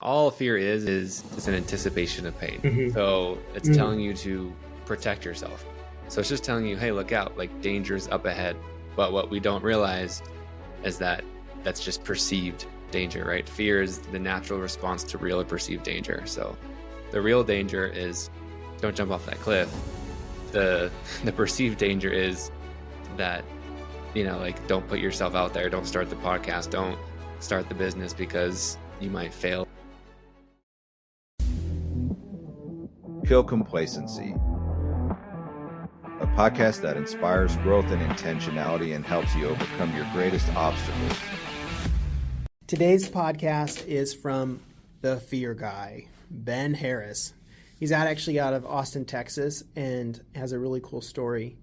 All fear is it's an anticipation of pain. Mhm. So it's Mhm. telling you to protect yourself. So it's just telling you, hey, look out, like danger's up ahead. But what we don't realize is that that's just perceived danger, right? Fear is the natural response to real or perceived danger. So the real danger is don't jump off that cliff. The perceived danger is that, like don't put yourself out there, don't start the podcast, don't start the business because you might fail. Kill Complacency, a podcast that inspires growth and intentionality and helps you overcome your greatest obstacles. Today's podcast is from the Fear Guy, Ben Harris. He's actually out of Austin, Texas, and has a really cool story.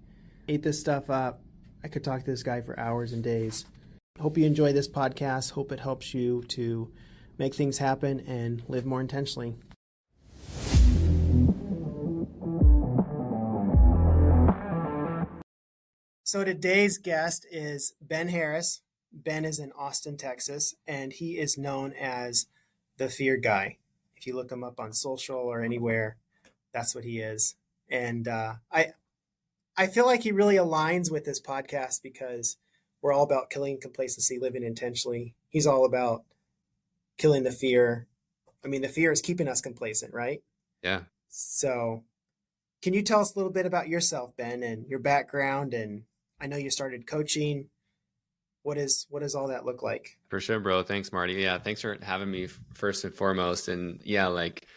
Ate this stuff up. I could talk to this guy for hours and days. Hope you enjoy this podcast. Hope it helps you to make things happen and live more intentionally. So today's guest is Ben Harris. Ben is in Austin, Texas, and he is known as the Fear Guy. If you look him up on social or anywhere, that's what he is. And I feel like he really aligns with this podcast because we're all about killing complacency, living intentionally. He's all about killing the fear. I mean, the fear is keeping us complacent, right? Yeah. So can you tell us a little bit about yourself, Ben, and your background? And I know you started coaching. What does all that look like? For sure, bro. Thanks, Marty. Yeah, thanks for having me first and foremost. And yeah, like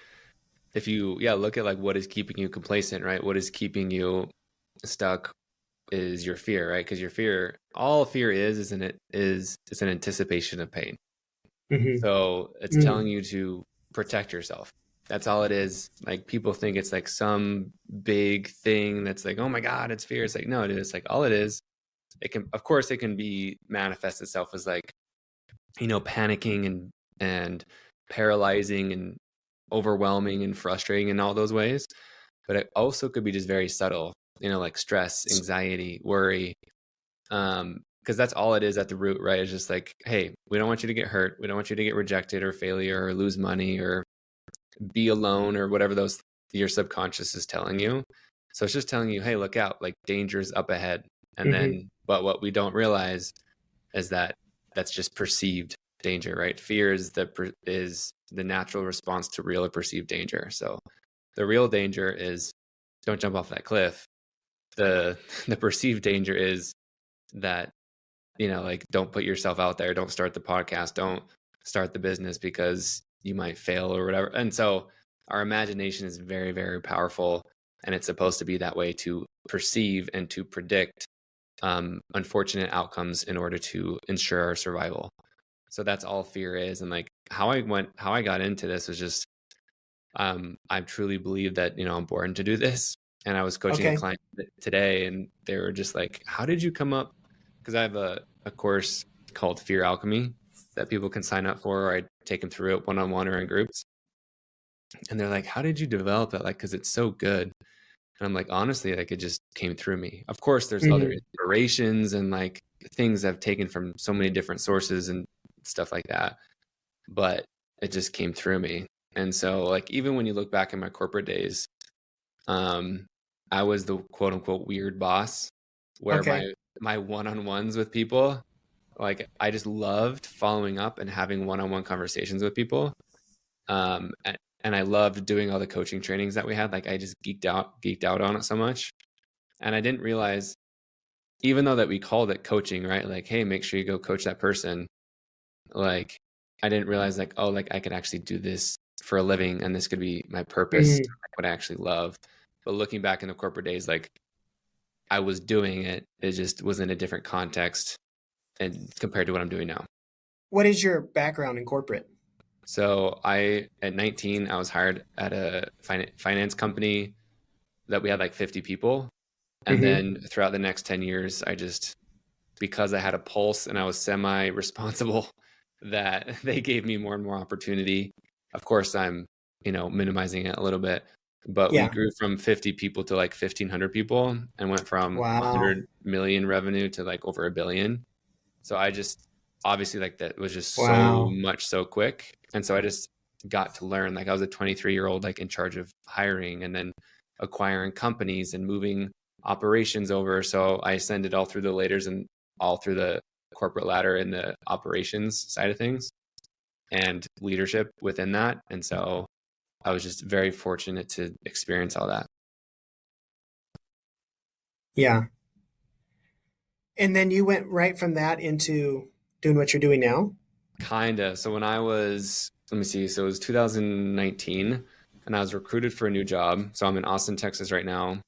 if you look at like what is keeping you complacent, right? What is keeping you stuck is your fear, right? Because your fear, all fear is it's an anticipation of pain. Mm-hmm. So it's Mm-hmm. telling you to protect yourself. That's all it is. Like people think it's like some big thing that's like, oh my God, it's fear. It's like, no, it is like all it is. It can, of course, it can be manifest itself as like, panicking and paralyzing and overwhelming and frustrating in all those ways. But it also could be just very subtle, like stress, anxiety, worry. Because that's all it is at the root, right? It's just like, hey, we don't want you to get hurt. We don't want you to get rejected or failure or lose money or be alone or whatever those your subconscious is telling you. So it's just telling you, hey, look out, like danger's up ahead. And then, but what we don't realize is that that's just perceived danger, right? Fear is the natural response to real or perceived danger. So the real danger is don't jump off that cliff. The perceived danger is that, like don't put yourself out there, don't start the podcast, don't start the business because you might fail or whatever. And so our imagination is very, very powerful, and it's supposed to be that way to perceive and to predict unfortunate outcomes in order to ensure our survival. So that's all fear is. And like how I got into this was just, I truly believe that, I'm born to do this. And I was coaching a client today and they were just like, how did you come up? Because I have a course called Fear Alchemy that people can sign up for, or I take them through it one-on-one or in groups. And they're like, how did you develop it? Like, cause it's so good. And I'm like, honestly, like it just came through me. Of course, there's other inspirations and like things I've taken from so many different sources and stuff like that. But it just came through me. And so like, even when you look back in my corporate days, I was the quote unquote weird boss where my one-on-ones with people, like I just loved following up and having one-on-one conversations with people. And I loved doing all the coaching trainings that we had. Like I just geeked out on it so much. And I didn't realize, even though that we called it coaching, right? Like, hey, make sure you go coach that person. Like, I didn't realize like, oh, like I could actually do this for a living and this could be my purpose, what I actually love. But looking back in the corporate days, like I was doing it. It just was in a different context and compared to what I'm doing now. What is your background in corporate? So at 19, I was hired at a finance company that we had like 50 people. And then throughout the next 10 years, because I had a pulse and I was semi-responsible, that they gave me more and more opportunity. Of course, I'm, minimizing it a little bit, but we grew from 50 people to like 1,500 people and went from 100 million revenue to like over $1 billion. So I just, obviously like that was just so much so quick. And so I just got to learn. Like I was a 23-year-old, like in charge of hiring and then acquiring companies and moving operations over. So I ascended all through the laders and all through the corporate ladder in the operations side of things and leadership within that. And so I was just very fortunate to experience all that. Yeah. And then you went right from that into doing what you're doing now? Kinda. So when I was, let me see, so it was 2019 and I was recruited for a new job. So I'm in Austin, Texas right now.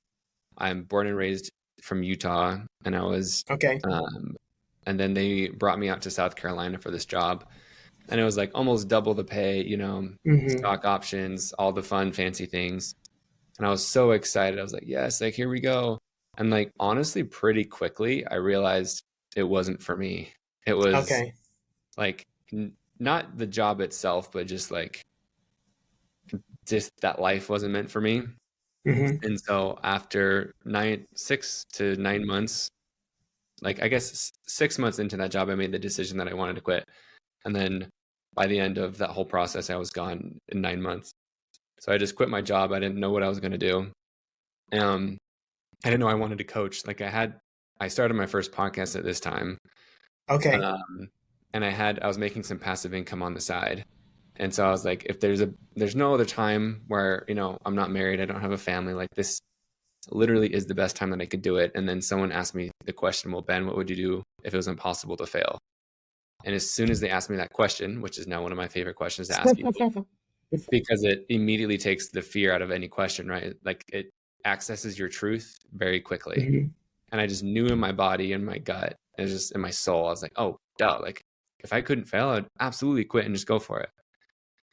I'm born and raised from Utah, and I was, Okay. and then they brought me out to South Carolina for this job. And it was like almost double the pay, you know, stock options, all the fun, fancy things. And I was so excited. I was like, yes, like here we go. And like honestly, pretty quickly, I realized it wasn't for me. It was Okay. like not the job itself, but just that life wasn't meant for me. And so after 6 to 9 months, like I guess 6 months into that job, I made the decision that I wanted to quit. And then by the end of that whole process, I was gone in 9 months. So I just quit my job. I didn't know what I was going to do. I didn't know I wanted to coach. Like I started my first podcast at this time. Okay. And I was making some passive income on the side. And so I was like, if there's no other time where, you know, I'm not married, I don't have a family, like this literally is the best time that I could do it. And then someone asked me the question, well, Ben, what would you do if it was impossible to fail? And as soon as they asked me that question, which is now one of my favorite questions to ask people, because it immediately takes the fear out of any question, right? Like it accesses your truth very quickly. And I just knew in my body and my gut, and just in my soul, I was like, oh, duh, like if I couldn't fail, I'd absolutely quit and just go for it.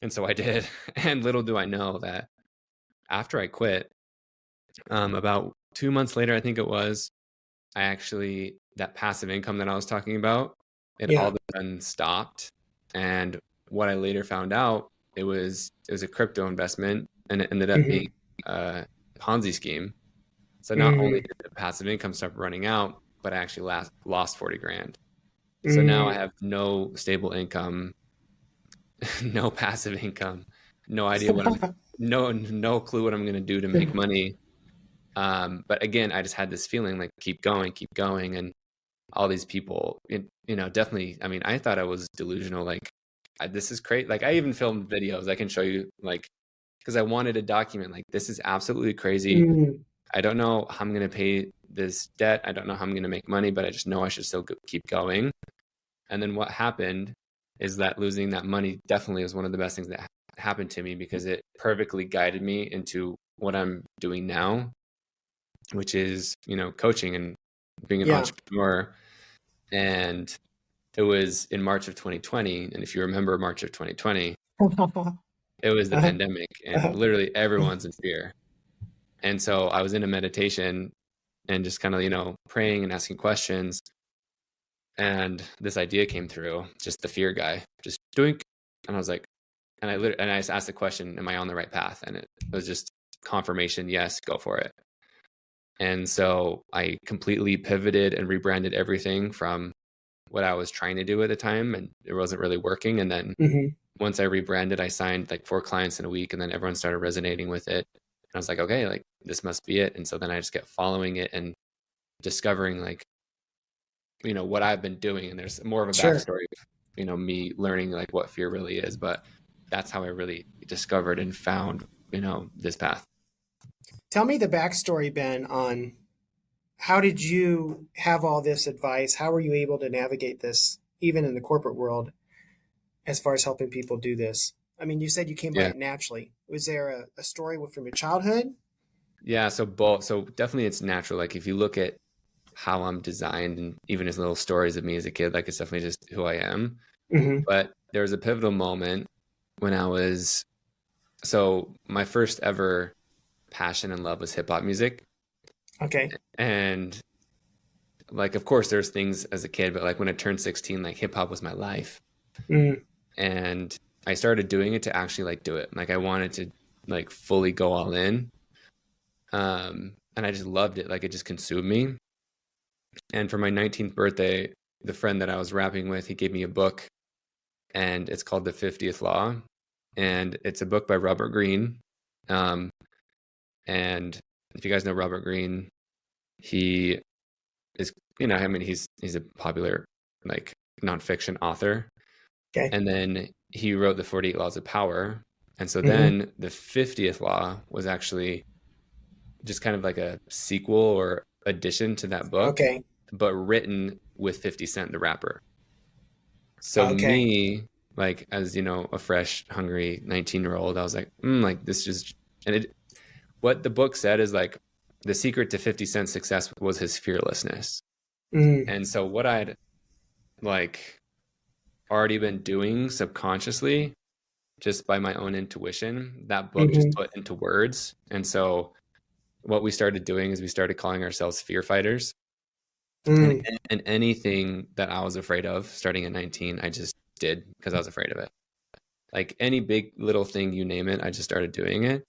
And so I did. And little do I know that after I quit, about 2 months later, I think it was, that passive income that I was talking about, it all of a sudden stopped. And what I later found out, it was a crypto investment, and it ended up being a Ponzi scheme. So not only did the passive income start running out, but I actually lost 40 grand. So now I have no stable income, no passive income, no idea no clue what I'm going to do to make money. But again, I just had this feeling like keep going. And all these people, you know, definitely, I mean, I thought I was delusional. Like this is great. Like I even filmed videos I can show you, like, because I wanted to document, like, this is absolutely crazy. I don't know how I'm going to pay this debt. I don't know how I'm going to make money, but I just know I should still keep going. And then what happened is that losing that money definitely was one of the best things that happened to me, because it perfectly guided me into what I'm doing now, which is, you know, coaching and being an entrepreneur. And it was in March of 2020. And if you remember March of 2020, it was the pandemic, and literally everyone's in fear. And so I was in a meditation and just kind of, you know, praying and asking questions. And this idea came through, just the fear guy, just doing. And I was like, and I just asked the question, am I on the right path? And it was just confirmation. Yes, go for it. And so I completely pivoted and rebranded everything from what I was trying to do at the time, and it wasn't really working. And then once I rebranded, I signed like 4 clients in a week, and then everyone started resonating with it. And I was like, okay, like this must be it. And so then I just kept following it and discovering, like, you know, what I've been doing. And there's more of a backstory of, you know, me learning like what fear really is, but that's how I really discovered and found, you know, this path. Tell me the backstory, Ben, on how did you have all this advice? How were you able to navigate this, even in the corporate world, as far as helping people do this? I mean, you said you came by it naturally. Was there a story from your childhood? Yeah, so both. So definitely it's natural. Like if you look at how I'm designed, and even as little stories of me as a kid, like it's definitely just who I am. But there was a pivotal moment when so my first ever passion and love was hip hop music. Okay. And like, of course there's things as a kid, but like when I turned 16, like hip hop was my life. And I started doing it to actually like do it. Like I wanted to like fully go all in. And I just loved it. Like it just consumed me. And for my 19th birthday, the friend that I was rapping with, he gave me a book, and it's called The 50th Law. and it's a book by Robert Greene. And if you guys know Robert Greene, he is, I mean, he's a popular like nonfiction author. Okay. And then he wrote the 48 Laws of Power. And so Mhm. then the 50th law was actually just kind of like a sequel or addition to that book, Okay. but written with 50 Cent, the rapper. So Okay. me, like, as a fresh, hungry 19-year-old, I was like this just, and what the book said is like, the secret to 50 Cent's success was his fearlessness. Mm. And so what I'd like already been doing subconsciously, just by my own intuition, that book just Mhm. put into words. And so what we started doing is we started calling ourselves fear fighters. Mm. And anything that I was afraid of starting at 19, I just did because I was afraid of it. Like any big little thing, you name it, I just started doing it.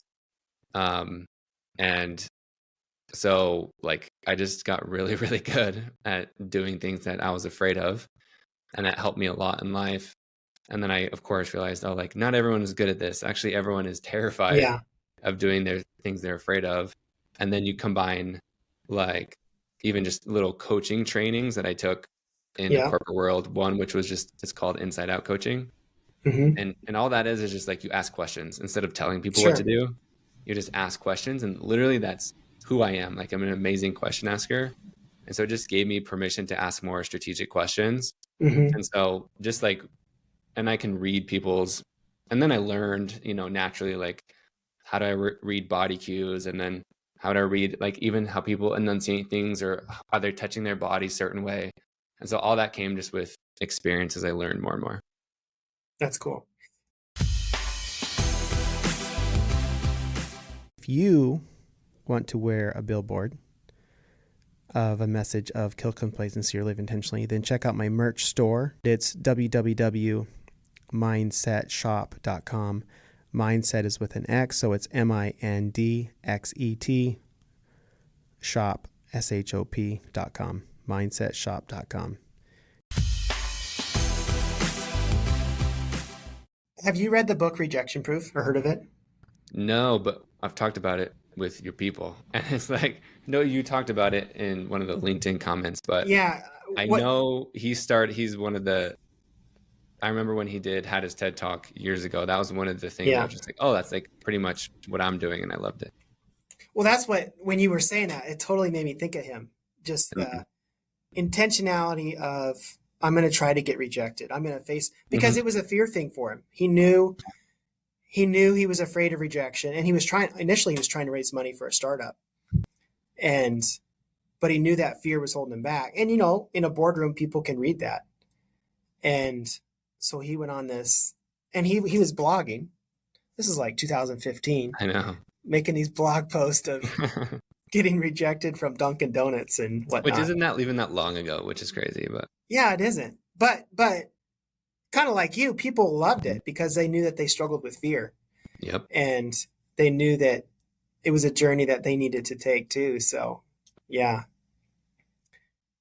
And so like I just got really, really good at doing things that I was afraid of. And that helped me a lot in life. And then I, of course, realized, oh, like not everyone is good at this. Actually, everyone is terrified Yeah. of doing their things they're afraid of. And then you combine like even just little coaching trainings that I took in the Yeah. corporate world. One, which was it's called Inside Out coaching. Mhm. And all that is just like you ask questions instead of telling people what to Sure. do. You just ask questions, and literally that's who I am. Like I'm an amazing question asker. And so it just gave me permission to ask more strategic questions. Mhm. And so just like, and I can read people's, and then I learned, naturally, like how do I read body cues, and then how do I read like even how people enunciate things, or are they touching their body a certain way. And so all that came just with experience as I learned more and more. That's cool. If you want to wear a billboard of a message of kill complacency or live intentionally, then check out my merch store. It's www.mindsetshop.com. Mindset is with an X, so it's MINDXET shop, SHOP.com. Mindsetshop.com. Have you read the book Rejection Proof or heard of it? No, but I've talked about it with your people. And it's like, no, you talked about it in one of the LinkedIn comments, but Yeah. I What? know he's one of the, I remember when he had his TED talk years ago, that was one of the things I was just like, oh, that's like pretty much what I'm doing. And I loved it. Well, that's what, when you were saying that, it totally made me think of him. Just the intentionality of, I'm going to try to get rejected. I'm going to face, because it was a fear thing for him. He knew he was afraid of rejection, and initially he was trying to raise money for a startup. But he knew that fear was holding him back. And, in a boardroom, people can read that. And so he went on this, and he was blogging. This is like 2015. I know. Making these blog posts of getting rejected from Dunkin' Donuts and whatnot. Which isn't that even that long ago, which is crazy, but yeah, it isn't. But kind of like you, people loved it because they knew that they struggled with fear. Yep. And they knew that it was a journey that they needed to take too. So yeah.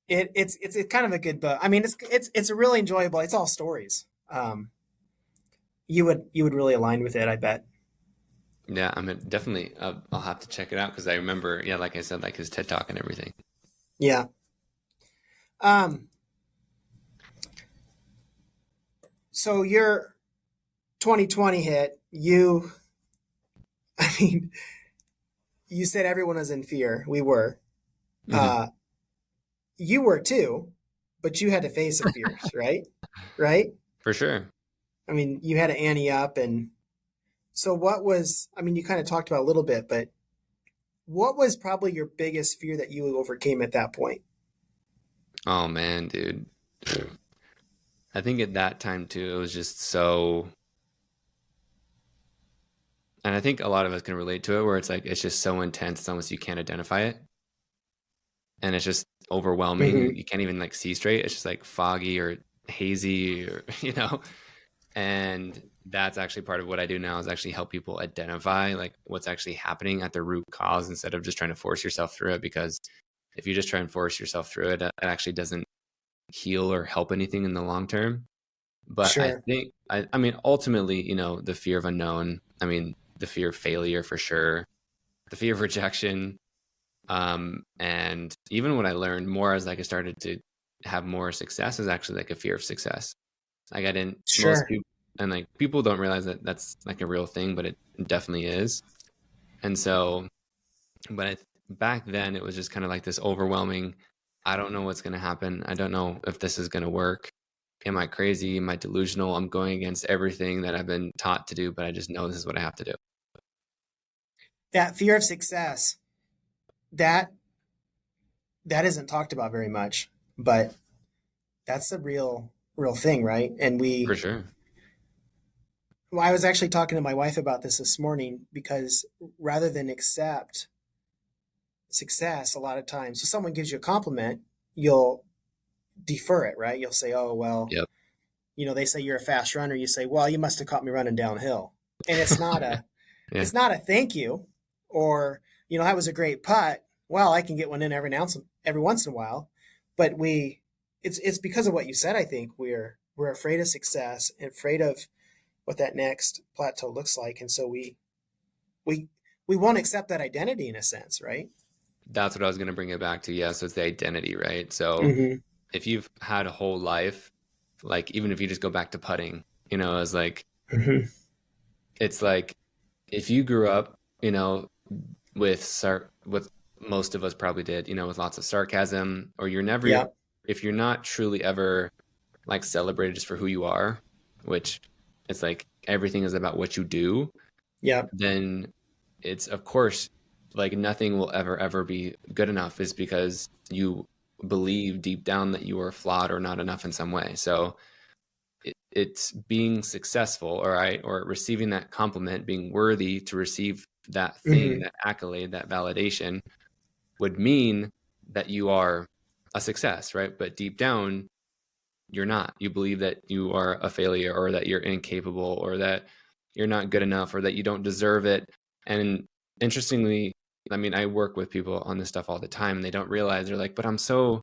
It's kind of a good book. I mean, it's a really enjoyable. It's all stories. You would really align with it, I bet. Yeah, I mean, definitely. I'll have to check it out because I remember, yeah, like I said, like his TED talk and everything. Yeah. So your 2020 hit. You said everyone was in fear. We were. You were too, but you had to face some fears, right? Right? For sure. I mean, you had to ante up. And so you kind of talked about a little bit, but what was probably your biggest fear that you overcame at that point? Oh man, dude. I think at that time too, it was just so, and I think a lot of us can relate to it, where it's like, it's just so intense, it's almost you can't identify it. And it's just overwhelming. Mm-hmm. You can't even like see straight. It's just like foggy or hazy or, and that's actually part of what I do now, is actually help people identify like what's actually happening at the root cause, instead of just trying to force yourself through it. Because if you just try and force yourself through it, it actually doesn't heal or help anything in the long term. But I Sure. think, I mean, ultimately, the fear of unknown, I mean, the fear of failure for sure, the fear of rejection. And even what I learned more as like I started to have more success is actually like a fear of success. Like I didn't, most Sure. people, and like people don't realize that that's like a real thing, but it definitely is. And so, but back then it was just kind of like this overwhelming, I don't know what's going to happen. I don't know if this is going to work. Am I crazy? Am I delusional? I'm going against everything that I've been taught to do, but I just know this is what I have to do. That fear of success, that that isn't talked about very much, but that's the real thing, right? And For sure. well, I was actually talking to my wife about this morning because rather than accept success a lot of times, so someone gives you a compliment, you'll defer it, right? You'll say, "Oh, well, Yep. they say you're a fast runner." You say, "Well, you must have caught me running downhill." And it's not a Yeah. it's not a thank you, or that was a great putt. Well, I can get one in every once in a while, but it's because of what you said. I think we're afraid of success and afraid of what that next plateau looks like, and so we we won't accept that identity in a sense, right? That's what I was going to bring it back to. Yeah. So it's the identity, right? So Mm-hmm. if you've had a whole life, like even if you just go back to putting, it's like, Mm-hmm. it's like if you grew up, with most of us probably did, with lots of sarcasm, or Yeah. if you're not truly ever like celebrated just for who you are, which it's like everything is about what you do, Yeah. then it's of course like nothing will ever be good enough is because you believe deep down that you are flawed or not enough in some way. So it's being successful, all right, or receiving that compliment, being worthy to receive that thing, Mm-hmm. that accolade, that validation would mean that you are a success, right? But deep down, you're not. You believe that you are a failure, or that you're incapable, or that you're not good enough, or that you don't deserve it. And interestingly, I mean, I work with people on this stuff all the time, and they don't realize, they're like, but I'm so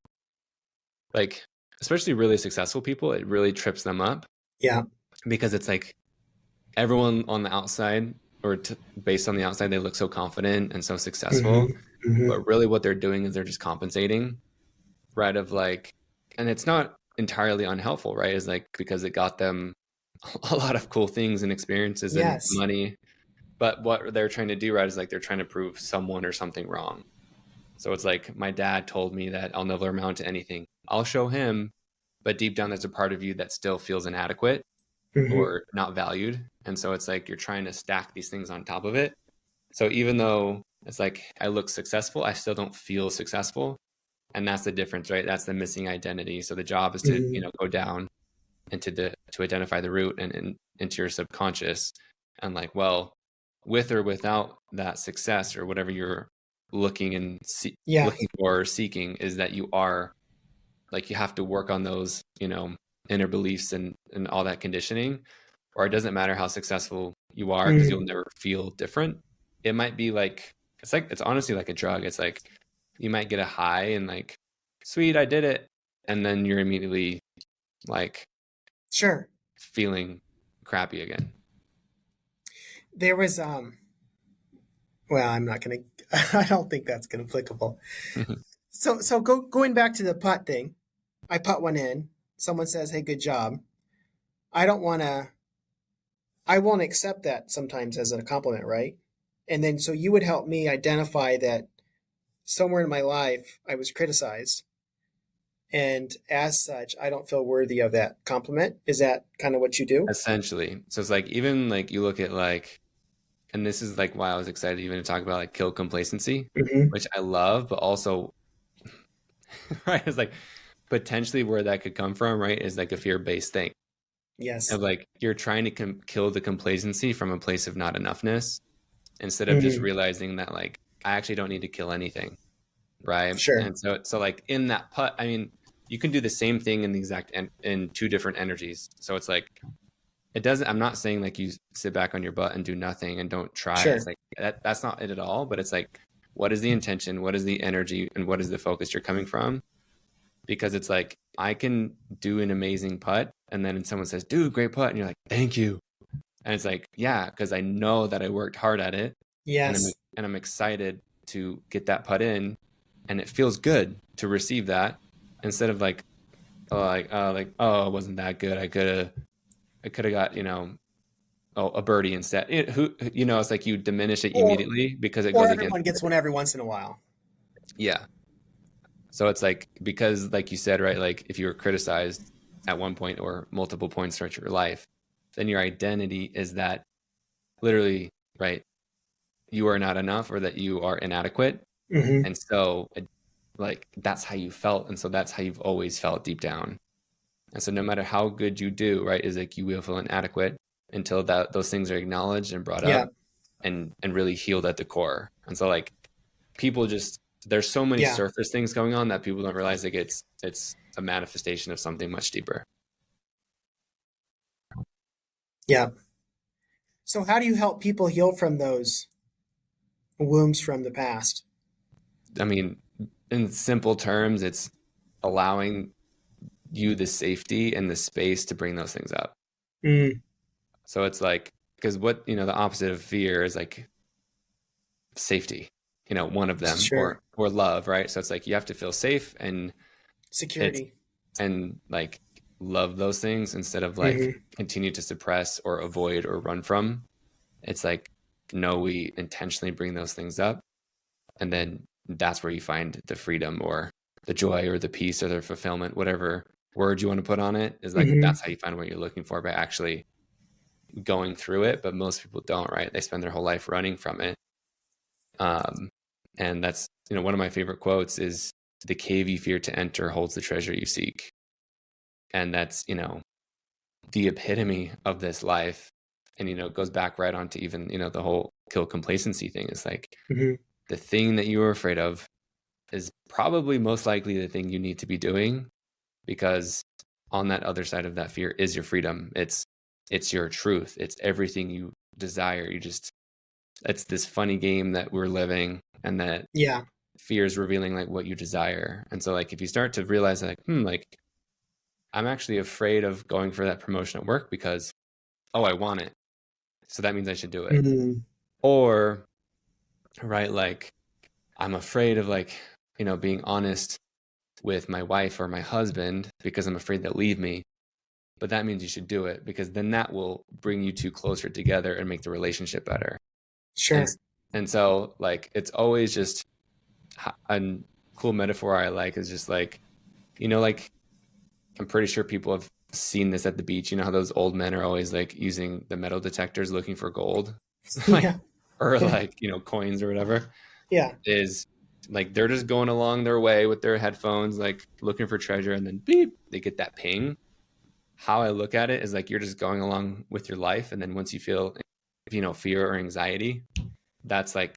like, especially really successful people, it really trips them up Yeah. because it's like everyone on the outside, or based on the outside, they look so confident and so successful, Mm-hmm. Mm-hmm. but really what they're doing is they're just compensating, right? Of like, and it's not entirely unhelpful, right? Is like because it got them a lot of cool things and experiences and Yes. money, but what they're trying to do, right, is like they're trying to prove someone or something wrong. So it's like my dad told me that I'll never amount to anything. I'll show him, but deep down there's a part of you that still feels inadequate Mm-hmm. or not valued. And so it's like you're trying to stack these things on top of it. So even though it's like I look successful, I still don't feel successful. And that's the difference, right? That's the missing identity. So the job is to, Mm-hmm. go down and to identify the root and into your subconscious, and like, well, with or without that success or whatever you're Yeah. looking for or seeking, is that you are like, you have to work on those, inner beliefs and all that conditioning, or it doesn't matter how successful you are because you'll Mm-hmm. never feel different. It might be like, it's honestly like a drug. It's like you might get a high and like, sweet, I did it. And then you're immediately like Sure. feeling crappy again. There was well, I'm not gonna I don't think that's gonna applicable. So going back to the putt thing, I putt one in, someone says, "Hey, good job." I don't wanna I won't accept that sometimes as a compliment, right? And then so you would help me identify that somewhere in my life I was criticized, and as such I don't feel worthy of that compliment. Is that kind of what you do? Essentially. So it's like, even like you look at like, and this is like why I was excited even to talk about like kill complacency, Mm-hmm. which I love, but also, right, it's like potentially where that could come from, right, is like a fear-based thing Yes. of like you're trying to kill the complacency from a place of not enoughness, instead of just Mm-hmm. realizing that like I actually don't need to kill anything, right? Sure. And so like in that putt, I mean, you can do the same thing in the exact in two different energies. So it's like it doesn't, I'm not saying like you sit back on your butt and do nothing and don't try. It's Sure. like that's not it at all, but it's like, what is the intention, what is the energy, and what is the focus you're coming from? Because it's like I can do an amazing putt And then someone says, dude, great putt. And you're like, thank you. And it's like, yeah, because I know that I worked hard at it. Yes. And I'm excited to get that putt in. And it feels good to receive that instead of like, oh, it wasn't that good. I could have got, a birdie instead. It's like you diminish it immediately because it goes everyone against. Gets one every once in a while. Yeah. So it's like, because like you said, right, like if you were criticized at one point or multiple points throughout your life, then your identity is that literally, right, you are not enough or that you are inadequate. Mm-hmm. And so like that's how you felt. And so that's how you've always felt deep down. And so no matter how good you do, right, is like you will feel inadequate until those things are acknowledged and brought up and really healed at the core. And so like people just, there's so many surface things going on that people don't realize like it's a manifestation of something much deeper. Yeah. So how do you help people heal from those wounds from the past? I mean, in simple terms, it's allowing you the safety and the space to bring those things up. Mm. So it's like, because what, the opposite of fear is like safety, one of them, sure. or love, right? So it's like you have to feel safe and security and like love those things instead of like continue to suppress or avoid or run from. It's like, no, we intentionally bring those things up, and then that's where you find the freedom or the joy or the peace or the fulfillment, whatever word you want to put on it, is like that's how you find what you're looking for by actually going through it. But most people don't, right? They spend their whole life running from it. And that's, one of my favorite quotes is, the cave you fear to enter holds the treasure you seek. And that's, the epitome of this life. And, it goes back right on to even, the whole kill complacency thing is like the thing that you were afraid of is probably most likely the thing you need to be doing, because on that other side of that fear is your freedom. It's your truth. It's everything you desire. It's this funny game that we're living, and that fear is revealing like what you desire. And so like, if you start to realize like, like I'm actually afraid of going for that promotion at work because, I want it. So that means I should do it. Or, right, like I'm afraid of like, being honest with my wife or my husband because I'm afraid they'll leave me. But that means you should do it, because then that will bring you two closer together and make the relationship better. Sure. And so like, it's always just a cool metaphor I like is just like, like I'm pretty sure people have seen this at the beach. You know how those old men are always like using the metal detectors looking for gold, or like, coins or whatever. Yeah. Is like, they're just going along their way with their headphones, like looking for treasure, and then beep, they get that ping. How I look at it is like, you're just going along with your life. And then once you feel, fear or anxiety, that's like,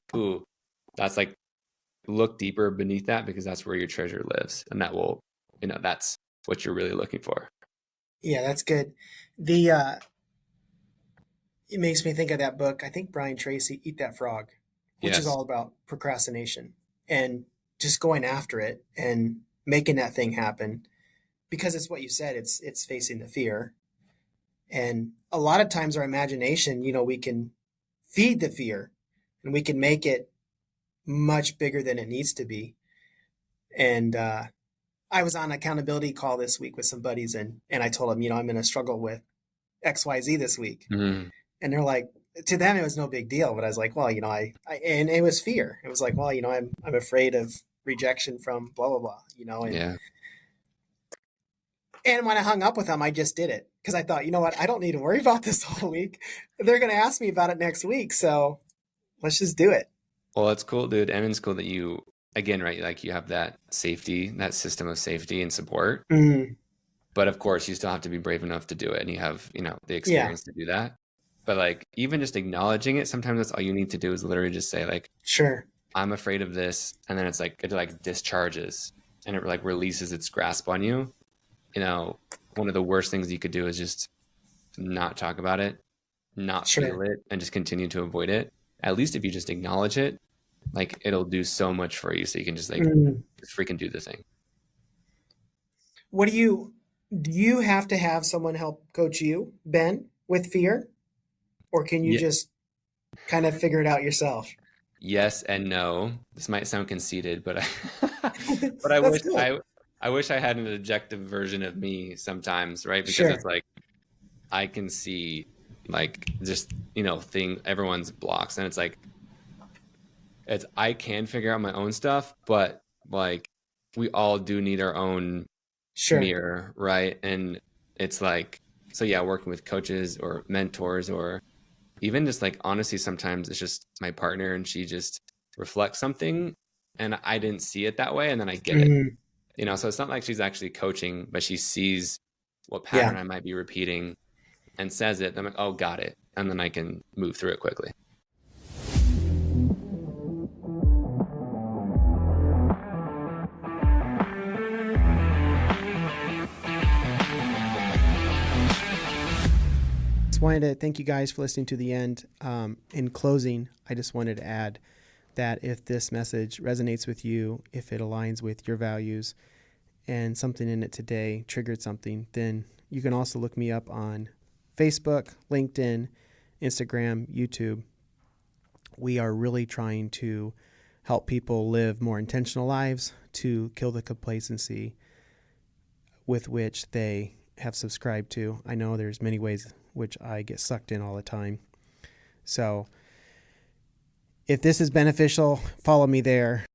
look deeper beneath that, because that's where your treasure lives. And that will, that's what you're really looking for. Yeah, that's good. It makes me think of that book, I think Brian Tracy, Eat That Frog, which is all about procrastination and just going after it and making that thing happen, because it's what you said, it's facing the fear. And a lot of times our imagination, we can feed the fear and we can make it much bigger than it needs to be. And I was on an accountability call this week with some buddies, and I told them, I'm going to struggle with XYZ this week. And they're like, to them, it was no big deal. But I was like, well, and it was fear. It was like, well, I'm afraid of rejection from blah, blah, blah, And when I hung up with them, I just did it because I thought, you know what? I don't need to worry about this whole week. They're going to ask me about it next week. So let's just do it. Well, it's cool, dude. And it's cool that you, again, right, like you have that safety, that system of safety and support. But of course, you still have to be brave enough to do it. And you have, the experience to do that. But like, even just acknowledging it, sometimes that's all you need to do is literally just say like, sure, I'm afraid of this. And then it's like, it like discharges and it like releases its grasp on you. One of the worst things you could do is just not talk about it, not feel it, and just continue to avoid it. At least if you just acknowledge it, like it'll do so much for you. So you can just like just freaking do the thing. What do you Do you have to have someone help coach you, Ben, with fear? Or can you Yeah. just kind of figure it out yourself? Yes and no. This might sound conceited, but but That's good. I wish I had an objective version of me sometimes, right? Because it's Sure. like I can see like just, everyone's blocks, and it's like I can figure out my own stuff, but like we all do need our own Sure. mirror, right? And it's like, so yeah, working with coaches or mentors, or even just like honestly, sometimes it's just my partner and she just reflects something and I didn't see it that way. And then I get it, Mhm. so it's not like she's actually coaching, but she sees what pattern Yeah. I might be repeating and says it. I'm like, oh, got it. And then I can move through it quickly. Just wanted to thank you guys for listening to the end. In closing, I just wanted to add that if this message resonates with you, if it aligns with your values, and something in it today triggered something, then you can also look me up on Facebook, LinkedIn, Instagram, YouTube. We are really trying to help people live more intentional lives, to kill the complacency with which they have subscribed to. I know there's many ways which I get sucked in all the time. So if this is beneficial, follow me there.